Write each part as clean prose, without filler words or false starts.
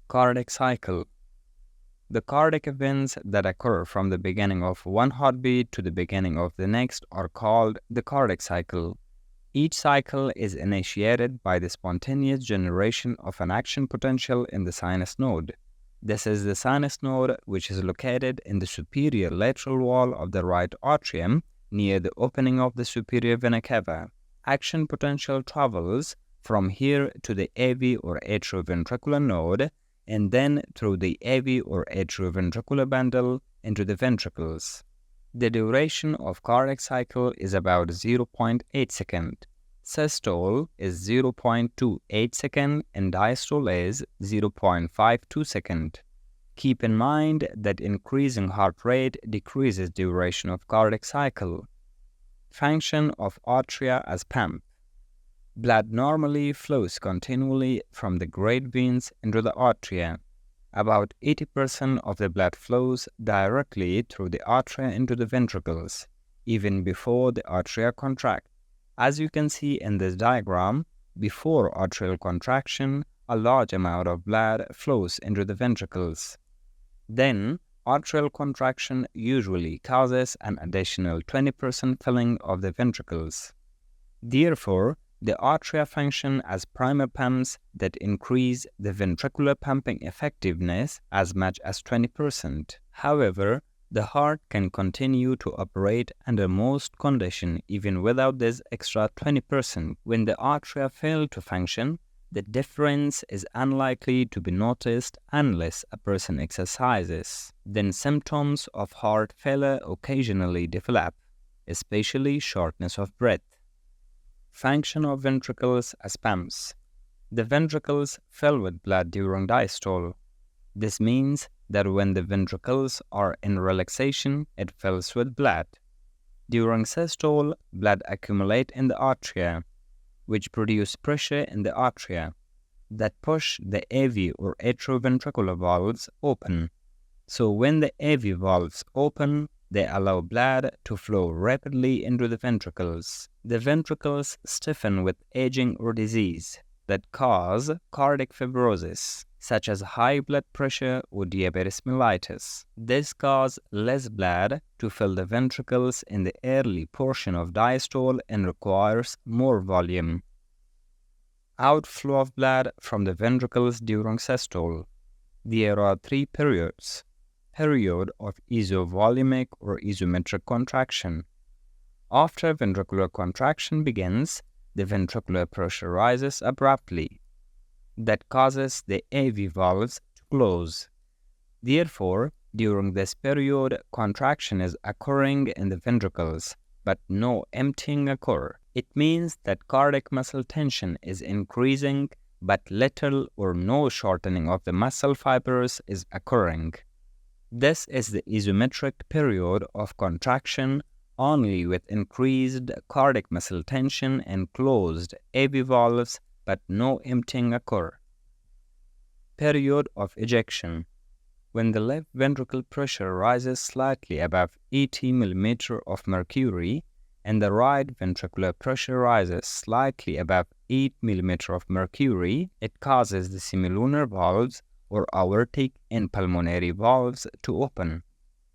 Cardiac cycle. The cardiac events that occur from the beginning of one heartbeat to the beginning of the next are called the cardiac cycle. Each cycle is initiated by the spontaneous generation of an action potential in the sinus node. This is the sinus node, which is located in the superior lateral wall of the right atrium near the opening of the superior vena cava. Action potential travels from here to the AV or atrioventricular node and then through the AV or atrioventricular bundle into the ventricles. The duration of cardiac cycle is about 0.8 seconds. Systole is 0.28 seconds and diastole is 0.52 seconds. Keep in mind that increasing heart rate decreases duration of cardiac cycle. Function of atria as pump. Blood normally flows continually from the great veins into the atria. About 80% of the blood flows directly through the atria into the ventricles, even before the atria contract. As you can see in this diagram, before atrial contraction, a large amount of blood flows into the ventricles. Then, atrial contraction usually causes an additional 20% filling of the ventricles. Therefore, the atria function as primer pumps that increase the ventricular pumping effectiveness as much as 20%. However, the heart can continue to operate under most conditions even without this extra 20%. When the atria fail to function, the difference is unlikely to be noticed unless a person exercises. Then symptoms of heart failure occasionally develop, especially shortness of breath. Function of ventricles as pumps. The ventricles fill with blood during diastole. This means that when the ventricles are in relaxation, it fills with blood. During systole, blood accumulates in the atria, which produce pressure in the atria that push the AV or atrioventricular valves open. So when the AV valves open, they allow blood to flow rapidly into the ventricles. The ventricles stiffen with aging or disease that cause cardiac fibrosis, such as high blood pressure or diabetes mellitus. This causes less blood to fill the ventricles in the early portion of diastole and requires more volume. Outflow of blood from the ventricles during systole. There are three periods. Period of isovolumic or isometric contraction. After ventricular contraction begins, the ventricular pressure rises abruptly. That causes the AV valves to close. Therefore, during this period, contraction is occurring in the ventricles, but no emptying occurs. It means that cardiac muscle tension is increasing, but little or no shortening of the muscle fibers is occurring. This is the isometric period of contraction only with increased cardiac muscle tension and closed AV valves, but no emptying occur. Period of ejection. When the left ventricle pressure rises slightly above 80 mm of mercury and the right ventricular pressure rises slightly above 8 mm of mercury, it causes the semilunar valves or aortic and pulmonary valves to open.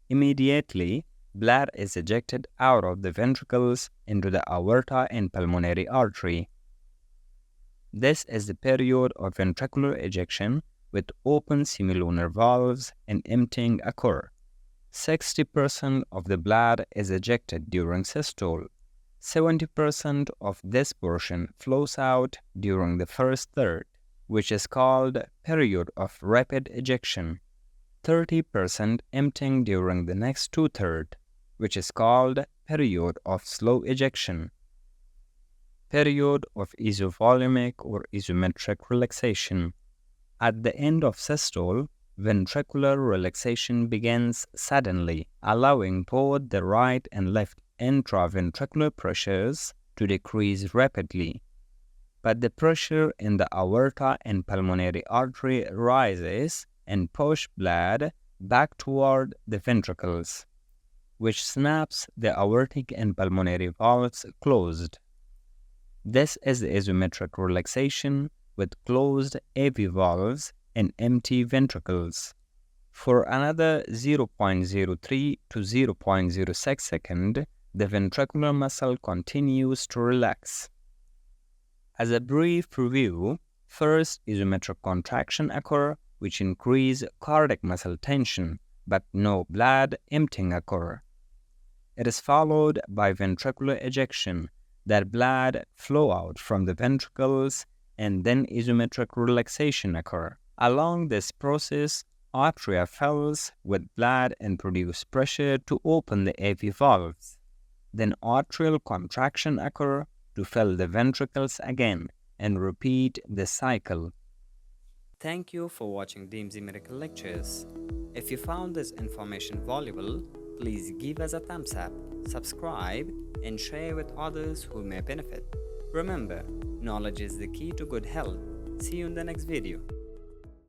Immediately, blood is ejected out of the ventricles into the aorta and pulmonary artery. This is the period of ventricular ejection with open semilunar valves and emptying occur. 60% of the blood is ejected during systole. 70% of this portion flows out during the first third, which is called period of rapid ejection. 30% emptying during the next two-thirds, which is called period of slow ejection. Period of isovolumic or isometric relaxation. At the end of systole, ventricular relaxation begins suddenly, allowing both the right and left intraventricular pressures to decrease rapidly. But the pressure in the aorta and pulmonary artery rises and pushes blood back toward the ventricles, which snaps the aortic and pulmonary valves closed. This is the isometric relaxation with closed AV valves in empty ventricles. For another 0.03 to 0.06 second, the ventricular muscle continues to relax. As a brief review, first isometric contraction occur, which increase cardiac muscle tension, but no blood emptying occur. It is followed by ventricular ejection, that blood flow out from the ventricles, and then isometric relaxation occur. Along this process, atria fills with blood and produce pressure to open the AV valves. Then atrial contraction occur to fill the ventricles again and repeat the cycle. Thank you for watching DMZ Medical Lectures. If you found this information valuable, please give us a thumbs up, subscribe, and share with others who may benefit. Remember, knowledge is the key to good health. See you in the next video.